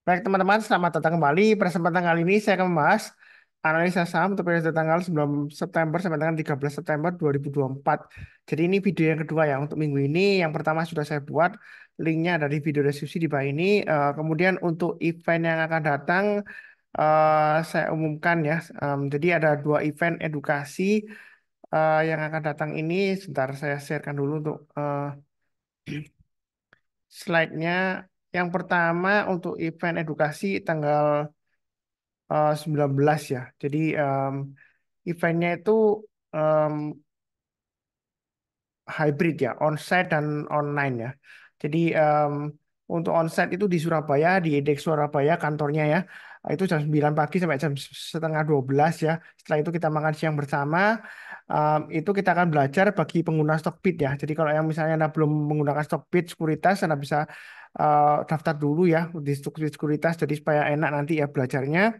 Baik teman-teman, selamat datang kembali. Pada kesempatan kali ini saya akan membahas analisa saham untuk periode tanggal 9 September sampai dengan 13 September 2024. Jadi ini video yang kedua ya untuk minggu ini. Yang pertama sudah saya buat, linknya ada di video deskripsi di bawah ini. Kemudian untuk event yang akan datang, saya umumkan ya. Jadi ada dua event edukasi yang akan datang ini. Sebentar saya sharekan dulu untuk slide-nya. Yang pertama untuk event edukasi tanggal 19 ya. Jadi eventnya itu em, hybrid ya, onsite dan online ya. Jadi untuk onsite itu di Surabaya, di Edek Surabaya kantornya ya. Itu jam 9 pagi sampai jam setengah 12 ya. Setelah itu kita makan siang bersama. Itu kita akan belajar bagi pengguna Stockbit ya. Jadi kalau yang misalnya Anda belum menggunakan Stockbit sekuritas, Anda bisa daftar dulu ya di Stockbit sekuritas. Jadi supaya enak nanti ya belajarnya.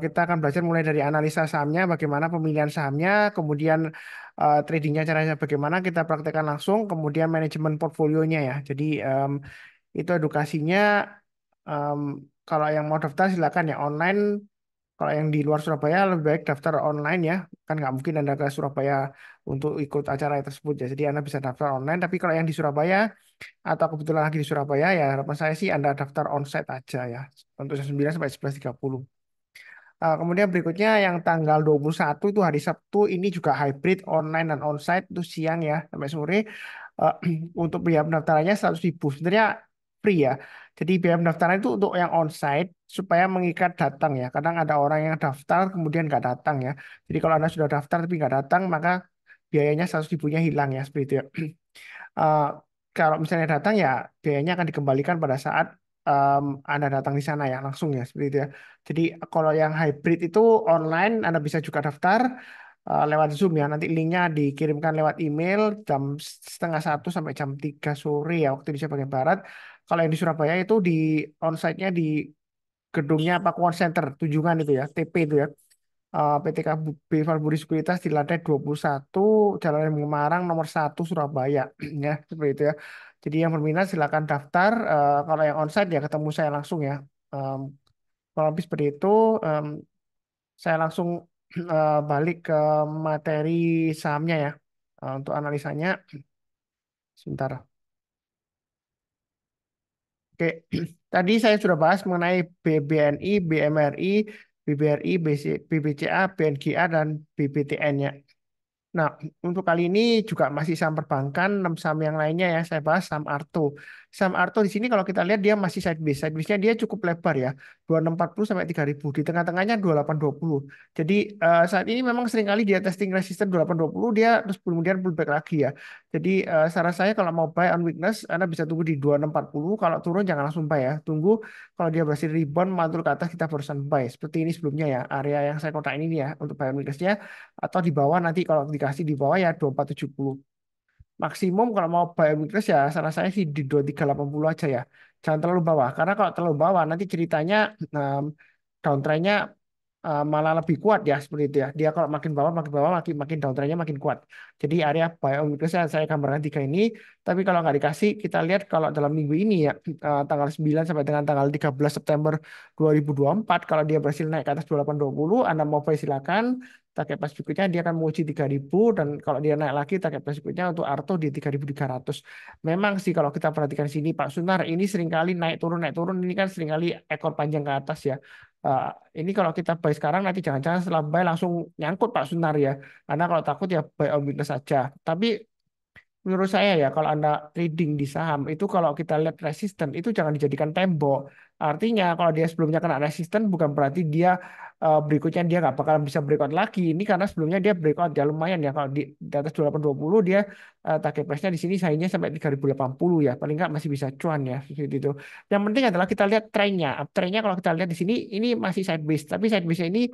Kita akan belajar mulai dari analisa sahamnya, bagaimana pemilihan sahamnya, kemudian tradingnya caranya bagaimana, kita praktekkan langsung, kemudian manajemen portfolionya ya. Jadi itu edukasinya. em, Kalau yang mau daftar silakan ya online. Kalau yang di luar Surabaya lebih baik daftar online ya. Kan nggak mungkin Anda ke Surabaya untuk ikut acara tersebut ya. Jadi Anda bisa daftar online. Tapi kalau yang di Surabaya atau kebetulan lagi di Surabaya ya harapan saya sih Anda daftar onsite aja ya. Untuk jam 9 sampai 11.30. Kemudian berikutnya yang tanggal 21 itu hari Sabtu ini juga hybrid online dan onsite itu siang ya sampai sore. Eh, untuk biaya pendaftarannya 100.000 sebenarnya free ya. Jadi biaya pendaftaran itu untuk yang onsite supaya mengikat datang ya. Kadang ada orang yang daftar kemudian nggak datang ya. Jadi kalau Anda sudah daftar tapi nggak datang maka biayanya 100.000-nya hilang ya seperti itu ya. Eh, Kalau misalnya datang ya biayanya akan dikembalikan pada saat Anda datang di sana ya langsung ya seperti itu ya. Jadi kalau yang hybrid itu online Anda bisa juga daftar lewat Zoom ya. Nanti linknya dikirimkan lewat email jam setengah 1 sampai jam 3 sore ya waktu Indonesia bagian Barat. Kalau yang di Surabaya itu di onsite-nya di gedungnya Pakuan Center Tunjungan itu ya, TP itu ya. PT KB Valburi Sekuritas di lantai 21 Jalan Limau Marang nomor 1 Surabaya ya seperti itu ya. Jadi yang berminat silakan daftar. Kalau yang onsite ya ketemu saya langsung ya. Em, Kalau lebih seperti itu, em, saya langsung balik ke materi sahamnya ya. Untuk analisanya sebentar. Oke, tadi saya sudah bahas mengenai BBNI, BMRI, BBRI, BBCA, BNGA, dan BBTN-nya. Nah, untuk kali ini juga masih saham perbankan, 6 saham yang lainnya ya, saya bahas saham Arto. Saham Arto di sini kalau kita lihat dia masih side base. Side base-nya dia cukup lebar ya, 2640 sampai 3000. Di tengah-tengahnya 2820. Jadi saat ini memang seringkali dia testing resisten 2820, dia terus kemudian pullback lagi ya. Jadi saran saya kalau mau buy on weakness, Anda bisa tunggu di 2640. Kalau turun jangan langsung buy ya. Tunggu kalau dia berhasil rebound, mantul ke atas kita barusan buy. Seperti ini sebelumnya ya, area yang saya kotak ini ya, untuk buy on weakness-nya atau di bawah nanti kalau dikasih di bawah ya 2470. Maksimum kalau mau buy weakness ya saran saya sih di 2380 aja ya. Jangan terlalu bawah karena kalau terlalu bawah nanti ceritanya downtrendnya malah lebih kuat ya seperti itu ya. Dia kalau makin bawah makin makin downtrendnya makin kuat. Jadi area buy on weakness saya gambarkan tiga ini. Tapi kalau nggak dikasih kita lihat kalau dalam minggu ini ya tanggal 9 sampai dengan tanggal 13 September 2024 kalau dia berhasil naik ke atas 2820 Anda mau buy silakan. Target price berikutnya dia akan menguji 3000 dan kalau dia naik lagi target price berikutnya untuk Arto di 3300. Memang sih kalau kita perhatikan sini Pak Sunar ini seringkali naik turun ini kan seringkali ekor panjang ke atas ya. Eh, ini kalau kita buy sekarang nanti jangan-jangan setelah buy langsung nyangkut Pak Sunar ya. Karena kalau takut ya buy on weakness saja. Tapi menurut saya ya, kalau Anda trading di saham, itu kalau kita lihat resisten, itu jangan dijadikan tembok. Artinya kalau dia sebelumnya kena resisten, bukan berarti dia berikutnya dia nggak bakal bisa breakout lagi. Ini karena sebelumnya dia breakout ya lumayan ya. Kalau di atas 2820 dia target price-nya di sini sayangnya sampai 3080 ya. Paling nggak masih bisa cuan ya. Seperti itu. Yang penting adalah kita lihat trennya. Uptrendnya kalau kita lihat di sini, ini masih sideways. Tapi sideways ini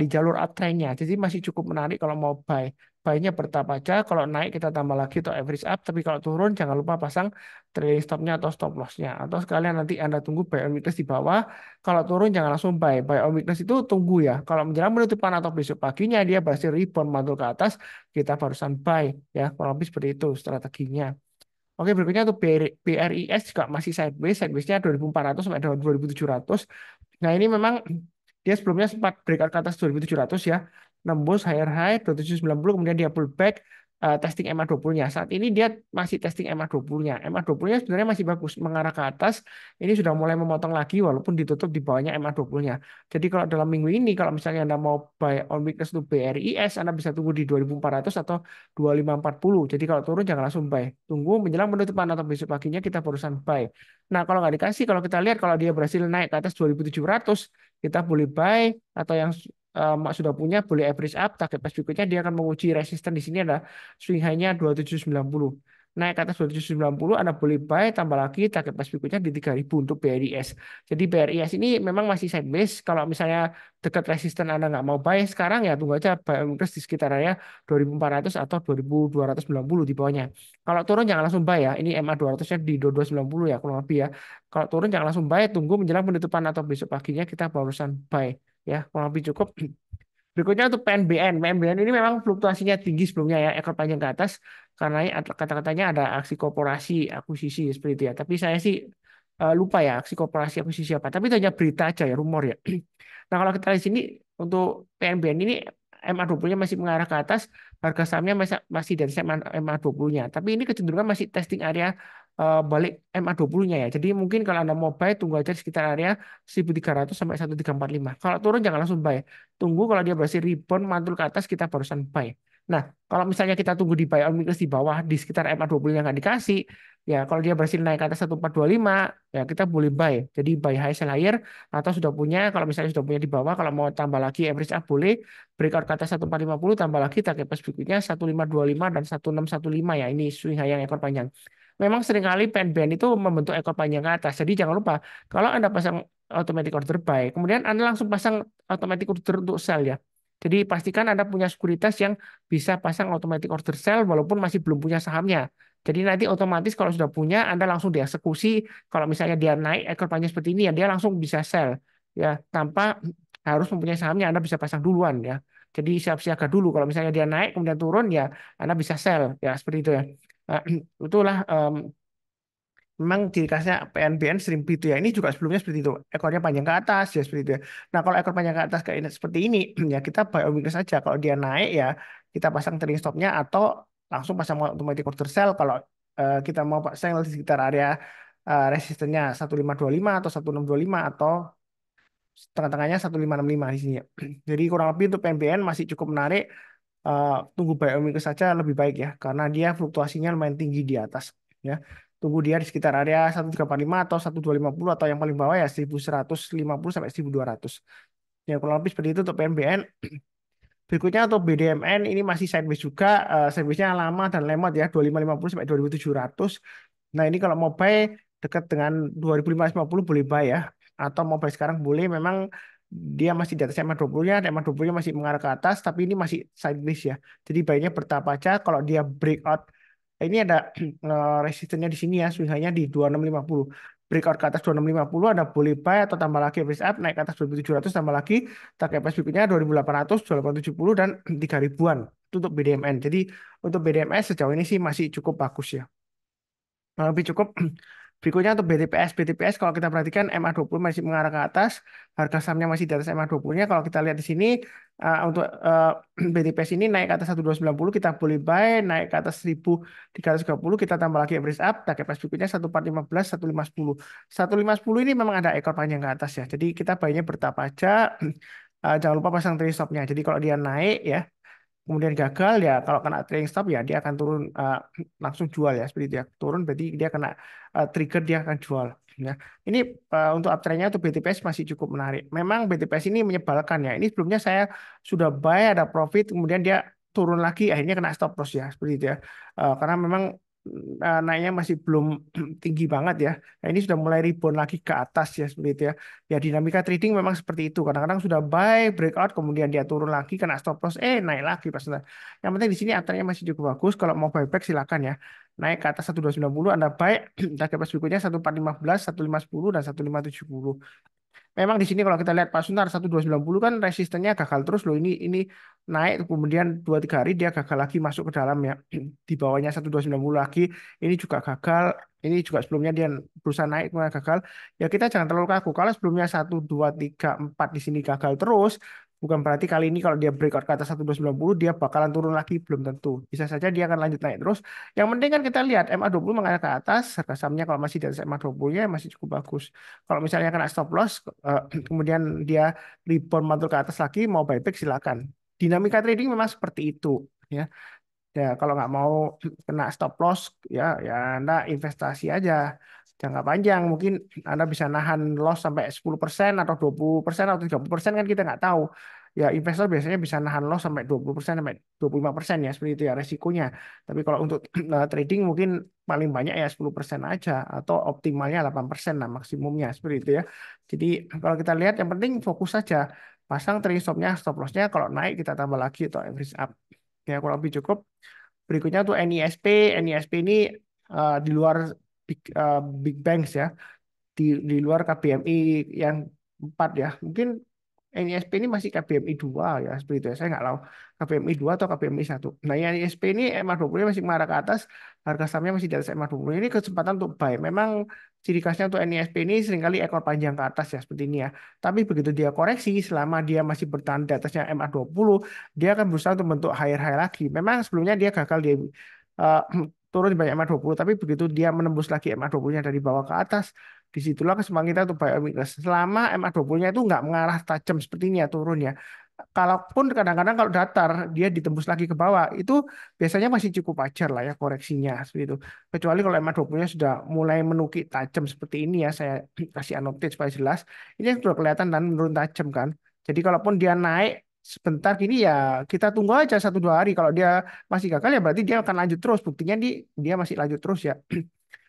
di jalur uptrendnya. Jadi masih cukup menarik kalau mau buy. Baiknya bertahap aja, kalau naik kita tambah lagi atau average up, tapi kalau turun jangan lupa pasang trailing stopnya atau stop lossnya. Atau sekalian nanti Anda tunggu buy on weakness di bawah, kalau turun jangan langsung buy. Buy on weakness itu tunggu ya. Kalau menjelang penutupan atau besok paginya dia berhasil rebound mantul ke atas, kita barusan buy ya. Kurang lebih seperti itu strateginya. Oke, berikutnya untuk BRIS juga masih sideways, sidewaysnya 2400 sampai 2700. Nah, ini memang dia sebelumnya sempat breakout ke atas 2700 ya, nembus higher high 2790, kemudian dia pullback, testing MA20-nya. Saat ini dia masih testing MA20-nya. MA20-nya sebenarnya masih bagus, mengarah ke atas. Ini sudah mulai memotong lagi walaupun ditutup di bawahnya MA20-nya. Jadi kalau dalam minggu ini, kalau misalnya Anda mau buy on weakness to BRIS, Anda bisa tunggu di 2400 atau 2540. Jadi kalau turun jangan langsung buy. Tunggu menjelang penutupan atau besok paginya kita barusan buy. Nah, kalau nggak dikasih, kalau kita lihat kalau dia berhasil naik ke atas 2700, kita boleh buy, atau yang sudah punya boleh average up. Target price berikutnya dia akan menguji resisten di sini ada swing high-nya 2790. Naik ke atas 2790 Anda boleh buy, tambah lagi target price berikutnya di 3000 untuk BRIS. Jadi BRIS ini memang masih sideways. Kalau misalnya dekat resisten Anda nggak mau buy sekarang, ya tunggu aja buy di sekitar area 2400 atau 2290 di bawahnya. Kalau turun jangan langsung buy ya. Ini MA 200-nya di 2290 ya kurang lebih ya. Kalau turun jangan langsung buy, tunggu menjelang penutupan atau besok paginya kita barusan buy ya. Kurang lebih cukup. Berikutnya untuk PNBN. PNBN ini memang fluktuasinya tinggi sebelumnya ya, ekor panjang ke atas karena kata-katanya ada aksi korporasi akuisisi seperti itu ya. Tapi saya sih lupa ya aksi korporasi akuisisi apa. Tapi itu hanya berita aja ya, rumor ya. Nah, kalau kita lihat di sini untuk PNBN ini MA20-nya masih mengarah ke atas, harga sahamnya masih dari MA20-nya. Tapi ini kecenderungan masih testing area balik MA20-nya ya. Jadi mungkin kalau Anda mau buy, tunggu aja di sekitar area 1300 sampai 1345. Kalau turun jangan langsung buy. Tunggu kalau dia berhasil rebound mantul ke atas, kita barusan buy. Nah, kalau misalnya kita tunggu di buy on weakness di bawah di sekitar MA20 yang nggak dikasih, ya kalau dia berhasil naik ke atas 1425, ya kita boleh buy. Jadi buy high sell higher, atau sudah punya, kalau misalnya sudah punya di bawah, kalau mau tambah lagi average up boleh, breakout ke atas 1450, tambah lagi target price berikutnya 1525 dan 1615 ya. Ini swing high yang ekor panjang. Memang seringkali PNBN itu membentuk ekor panjang ke atas. Jadi jangan lupa, kalau Anda pasang automatic order buy, kemudian Anda langsung pasang automatic order untuk sell ya. Jadi pastikan Anda punya sekuritas yang bisa pasang automatic order sell walaupun masih belum punya sahamnya. Jadi nanti otomatis kalau sudah punya, Anda langsung dieksekusi. Kalau misalnya dia naik ekor panjang seperti ini, ya dia langsung bisa sell ya, tanpa harus mempunyai sahamnya. Anda bisa pasang duluan ya. Jadi siap siaga dulu. Kalau misalnya dia naik kemudian turun, ya Anda bisa sell ya, seperti itu ya. Nah, itulah memang ciri khasnya PNBN sering begitu ya. Ini juga sebelumnya seperti itu. Ekornya panjang ke atas ya, seperti itu ya. Nah, kalau ekor panjang ke atas kayak ini, seperti ini ya kita buy on weakness saja. Kalau dia naik ya kita pasang trailing stopnya, atau langsung pasang automatic order sell kalau kita mau pasang di sekitar area resistennya 1525 atau 1625, atau tengah-tengahnya 1565 di sini ya. Jadi kurang lebih untuk PNBN masih cukup menarik. Tunggu buy on weakness saja lebih baik ya, karena dia fluktuasinya lumayan tinggi di atas ya. Tunggu dia di sekitar area 1345 atau 1250, atau yang paling bawah ya 1150 sampai 1200. Ya kurang lebih seperti itu untuk PNBN. Berikutnya untuk BDMN ini masih sideways juga, sidewaysnya lama dan lemot ya, 2550 sampai 2700. Nah, ini kalau mau buy dekat dengan 2550 boleh buy ya. Atau mau buy sekarang boleh, memang dia masih di atas MA20-nya, MA20-nya masih mengarah ke atas, tapi ini masih sideways ya. Jadi buy-nya bertahap aja. Kalau dia breakout, ini ada resistennya di sini ya, swing high-nya di 2650. Breakout ke atas 2650, Anda boleh buy atau tambah lagi average up, naik ke atas 2700, tambah lagi target price berikutnya 2800, 2870, dan 3000-an. Itu untuk BDMN. Jadi untuk BDMS sejauh ini sih masih cukup bagus ya. Lebih cukup. Berikutnya untuk BTPS. BTPS kalau kita perhatikan MA20 masih mengarah ke atas, harga sahamnya masih di atas MA20-nya. Kalau kita lihat di sini untuk BTPS ini naik ke atas 1290 kita boleh buy, naik ke atas 1330 kita tambah lagi average up, target price berikutnya 1415, 1510. 1510 ini memang ada ekor panjang ke atas ya. Jadi kita buy-nya bertahap aja. Jangan lupa pasang trailing stop-nya. Jadi kalau dia naik ya, kemudian gagal ya, kalau kena trailing stop ya dia akan turun, langsung jual ya, seperti itu ya. Turun berarti dia kena trigger, dia akan jual ya. Ini untuk uptrendnya untuk BTPS masih cukup menarik. Memang BTPS ini menyebalkan ya. Ini sebelumnya saya sudah buy, ada profit, kemudian dia turun lagi, akhirnya kena stop loss ya, seperti itu ya. Karena memang naiknya masih belum tinggi banget ya. Nah, ini sudah mulai rebound lagi ke atas ya, seperti itu ya. Ya dinamika trading memang seperti itu. Kadang-kadang sudah buy, breakout, kemudian dia turun lagi, kena stop loss, naik lagi pas. Yang penting di sini aturannya masih cukup bagus. Kalau mau buyback silakan ya. Naik ke atas 1290 Anda buy, target price berikutnya 1415, 1510, dan 1570. memang di sini kalau kita lihat Pak Suntar 1290 kan resistennya gagal terus loh. Ini naik kemudian 2 3 hari dia gagal lagi masuk ke dalam ya. Di bawahnya 1290 lagi ini juga gagal. Ini juga sebelumnya dia berusaha naik kemudian gagal. Ya kita jangan terlalu kaku. Kalau sebelumnya 1 2 3 4 di sini gagal terus, bukan berarti kali ini kalau dia breakout ke atas 1290 dia bakalan turun lagi, belum tentu. Bisa saja dia akan lanjut naik terus. Yang penting kan kita lihat MA20 mengarah ke atas, harga sahamnya kalau masih di atas MA20-nya masih cukup bagus. Kalau misalnya kena stop loss, kemudian dia rebound mantul ke atas lagi, mau buyback silakan. Dinamika trading memang seperti itu, ya. Ya, kalau nggak mau kena stop loss, ya Anda investasi aja jangka panjang. Mungkin Anda bisa nahan loss sampai 10% atau 20% atau 30% kan kita nggak tahu. Ya, investor biasanya bisa nahan loss sampai 20% sampai 25% ya, seperti itu ya resikonya. Tapi kalau untuk trading mungkin paling banyak ya 10% aja atau optimalnya 8% lah maksimumnya seperti itu ya. Jadi kalau kita lihat yang penting fokus saja. Pasang trading stopnya, stop lossnya kalau naik kita tambah lagi atau average up. Ya, kurang lebih cukup. Berikutnya tuh NISP. NISP ini di luar big banks ya, di luar KBMI yang 4 ya. Mungkin NISP ini masih KBMI 2 ya, seperti itu ya. Saya nggak tahu KBMI 2 atau KBMI 1. Nah, yang NISP ini MA20 masih mengarah ke atas, harga sahamnya masih di atas MA20. Ini kesempatan untuk buy. Memang ciri khasnya untuk NISP ini seringkali ekor panjang ke atas ya, seperti ini ya. Tapi begitu dia koreksi, selama dia masih bertahan di atasnya MA20, dia akan berusaha untuk bentuk higher high lagi. Memang sebelumnya dia gagal di eh, turun di banyak MA20, tapi begitu dia menembus lagi MA20-nya dari bawah ke atas, disitulah kesempatan kita untuk buy weakness. Selama MA20-nya itu nggak mengarah tajam seperti ini ya turunnya. Kalaupun kadang-kadang kalau datar dia ditembus lagi ke bawah, itu biasanya masih cukup wajar lah ya koreksinya seperti itu. Kecuali kalau MA20-nya sudah mulai menukik tajam seperti ini ya, saya kasih annotate supaya jelas. Ini sudah kelihatan dan menurun tajam kan. Jadi kalaupun dia naik sebentar gini ya kita tunggu aja 1 2 hari. Kalau dia masih gagal ya berarti dia akan lanjut terus. Buktinya dia masih lanjut terus ya.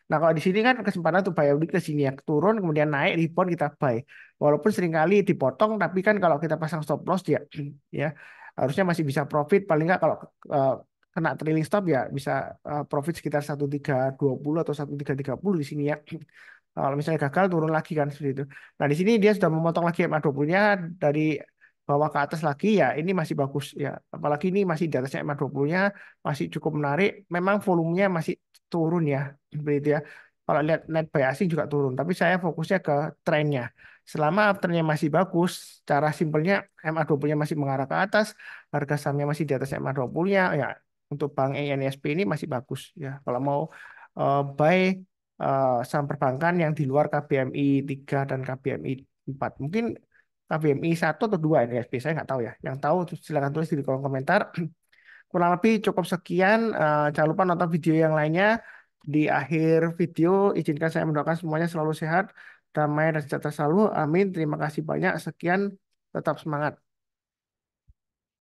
Nah, kalau di sini kan kesempatan untuk buy week ke sini ya, turun kemudian naik rebound kita buy. Walaupun seringkali dipotong, tapi kan kalau kita pasang stop loss ya, ya harusnya masih bisa profit. Paling nggak kalau eh, kena trailing stop ya bisa profit sekitar 1320 atau 1330 di sini ya. Kalau misalnya gagal turun lagi kan seperti itu. Nah, di sini dia sudah memotong lagi MA20-nya dari bawah ke atas lagi ya, ini masih bagus ya. Apalagi ini masih di atasnya MA20-nya masih cukup menarik. Memang volumenya masih turun ya, seperti itu ya. Kalau lihat net buy asing juga turun, tapi saya fokusnya ke trennya. Selama trennya masih bagus, cara simpelnya MA20-nya masih mengarah ke atas, harga sahamnya masih di atas MA20-nya, ya untuk Bank ENSP ini masih bagus ya. Kalau mau buy saham perbankan yang di luar KBMI 3 dan KBMI 4. Mungkin KBMI 1 atau 2 NSP, saya nggak tahu ya. Yang tahu silakan tulis di kolom komentar. Kurang lebih cukup sekian. Jangan lupa nonton video yang lainnya. Di akhir video, izinkan saya mendoakan semuanya selalu sehat, damai, dan sejahtera selalu. Amin. Terima kasih banyak. Sekian. Tetap semangat.